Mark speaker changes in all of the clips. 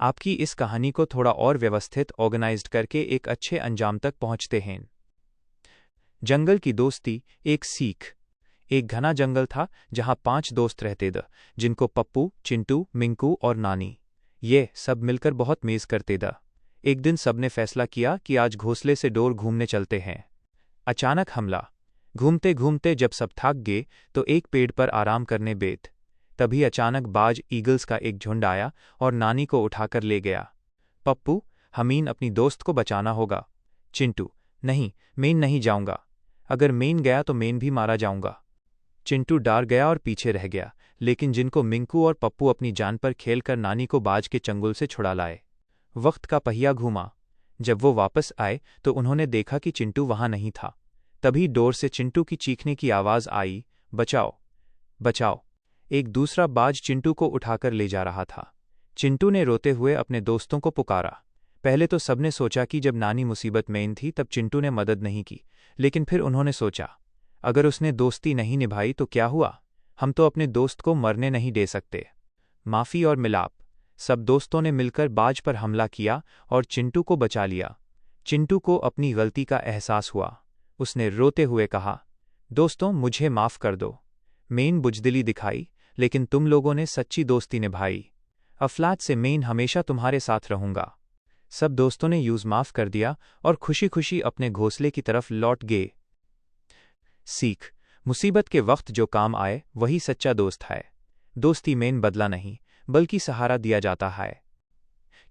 Speaker 1: आपकी इस कहानी को थोड़ा और व्यवस्थित ऑर्गेनाइज्ड करके एक अच्छे अंजाम तक पहुंचते हैं। जंगल की दोस्ती। एक सीख। एक घना जंगल था जहां 5 दोस्त रहते थे, जिनको पप्पू, चिंटू, मिंकू और नानी ये सब मिलकर बहुत मेज करते थे। एक दिन सबने फैसला किया कि आज घोंसले से दूर घूमने चलते हैं। अचानक हमला। घूमते घूमते जब सब थक गए तो एक पेड़ पर आराम करने बैठ। तभी अचानक बाज ईगल्स का एक झुंड आया और नानी को उठाकर ले गया। पप्पू, हमीन अपनी दोस्त को बचाना होगा। चिंटू, नहीं, मैं नहीं जाऊंगा। अगर मैं गया तो मैं भी मारा जाऊंगा। चिंटू डर गया और पीछे रह गया, लेकिन जिनको मिंकू और पप्पू अपनी जान पर खेलकर नानी को बाज के चंगुल से छुड़ा लाए। वक्त का पहिया घूमा। जब वो वापस आए तो उन्होंने देखा कि चिंटू वहां नहीं था। तभी डोर से चिंटू की चीखने की आवाज आई, बचाओ, बचाओ। एक दूसरा बाज चिंटू को उठाकर ले जा रहा था। चिंटू ने रोते हुए अपने दोस्तों को पुकारा। पहले तो सबने सोचा कि जब नानी मुसीबत में थी तब चिंटू ने मदद नहीं की, लेकिन फिर उन्होंने सोचा, अगर उसने दोस्ती नहीं निभाई तो क्या हुआ? हम तो अपने दोस्त को मरने नहीं दे सकते। माफी और मिलाप। सब दोस्तों ने मिलकर बाज पर हमला किया और चिंटू को बचा लिया। चिंटू को अपनी गलती का एहसास हुआ। उसने रोते हुए कहा, दोस्तों, मुझे माफ कर दो। मैंने बुजदिली दिखाई, लेकिन तुम लोगों ने सच्ची दोस्ती निभाई। अफलात से मैं हमेशा तुम्हारे साथ रहूंगा। सब दोस्तों ने यूज माफ कर दिया और खुशी खुशी अपने घोंसले की तरफ लौट गए। सीख। मुसीबत के वक्त जो काम आए वही सच्चा दोस्त है। दोस्ती में बदला नहीं, बल्कि सहारा दिया जाता है।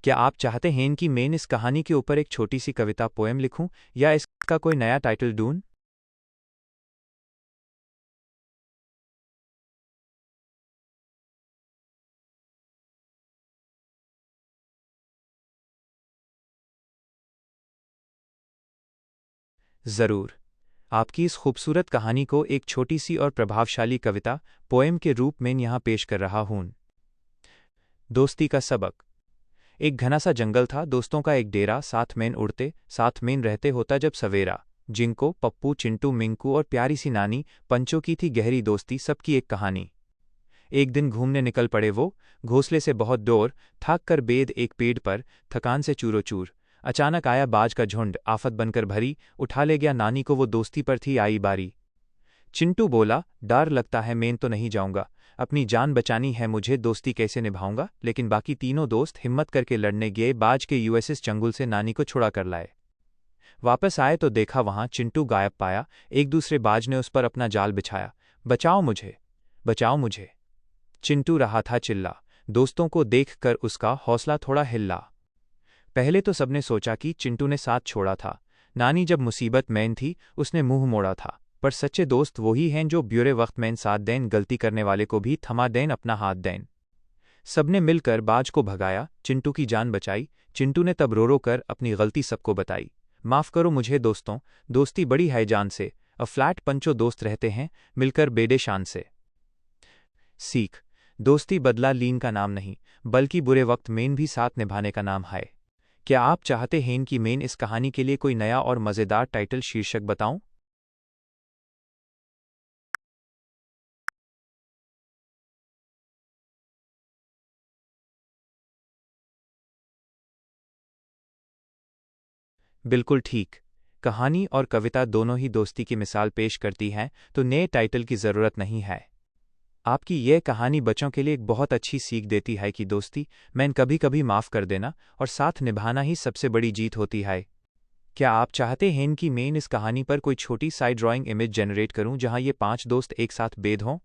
Speaker 1: क्या आप चाहते हैं कि मैं इस कहानी के ऊपर एक छोटी सी कविता पोएम लिखूं या इसका कोई नया टाइटल ढूंढूं? जरूर। आपकी इस खूबसूरत कहानी को एक छोटी सी और प्रभावशाली कविता पोएम के रूप में यहां पेश कर रहा हूं। दोस्ती का सबक। एक घना सा जंगल था, दोस्तों का एक डेरा, साथ में उड़ते साथ में रहते होता जब सवेरा। जिनको पप्पू, चिंटू, मिंकू और प्यारी सी नानी पंचों की थी गहरी दोस्ती, सबकी एक कहानी। एक दिन घूमने निकल पड़े वो, घोंसले से बहुत दूर, थक कर बेद एक पेड़ पर, थकान से चूरो चूर। अचानक आया बाज का झुंड, आफत बनकर भरी, उठा ले गया नानी को, वो दोस्ती पर थी आई बारी। चिंटू बोला, डर लगता है, मैं तो नहीं जाऊंगा। अपनी जान बचानी है मुझे, दोस्ती कैसे निभाऊंगा? लेकिन बाकी तीनों दोस्त हिम्मत करके लड़ने गए, बाज के यूएसएस चंगुल से नानी को छुड़ा कर लाए। वापस आए तो देखा वहां चिंटू गायब पाया। एक दूसरे बाज ने उस पर अपना जाल बिछाया। बचाओ मुझे, बचाओ मुझे। चिंटू रहा था चिल्ला। दोस्तों को देखकर उसका हौसला थोड़ा हिल्ला। पहले तो सबने सोचा कि चिंटू ने साथ छोड़ा था। नानी जब मुसीबत में थी उसने मुंह मोड़ा था। पर सच्चे दोस्त वही हैं जो बुरे वक्त में साथ दें, गलती करने वाले को भी थमा दें, अपना हाथ दें। सबने मिलकर बाज को भगाया, चिंटू की जान बचाई। चिंटू ने तब रो रो कर अपनी गलती सबको बताई। माफ करो मुझे दोस्तों, दोस्ती बड़ी है जान से। फ्लैट पंचों दोस्त रहते हैं मिलकर बेडे शान से। सीख। दोस्ती बदला लीन का नाम नहीं, बल्कि बुरे वक्त में भी साथ निभाने का नाम है। क्या आप चाहते हैं कि मैं इस कहानी के लिए कोई नया और मज़ेदार टाइटल शीर्षक बताऊं? बिल्कुल ठीक। कहानी और कविता दोनों ही दोस्ती की मिसाल पेश करती हैं, तो नए टाइटल की ज़रूरत नहीं है। आपकी यह कहानी बच्चों के लिए एक बहुत अच्छी सीख देती है कि दोस्ती में कभी कभी माफ़ कर देना और साथ निभाना ही सबसे बड़ी जीत होती है। क्या आप चाहते हैं कि मैं इस कहानी पर कोई छोटी साइड ड्राइंग इमेज जनरेट करूं जहां ये 5 दोस्त एक साथ बेद हों?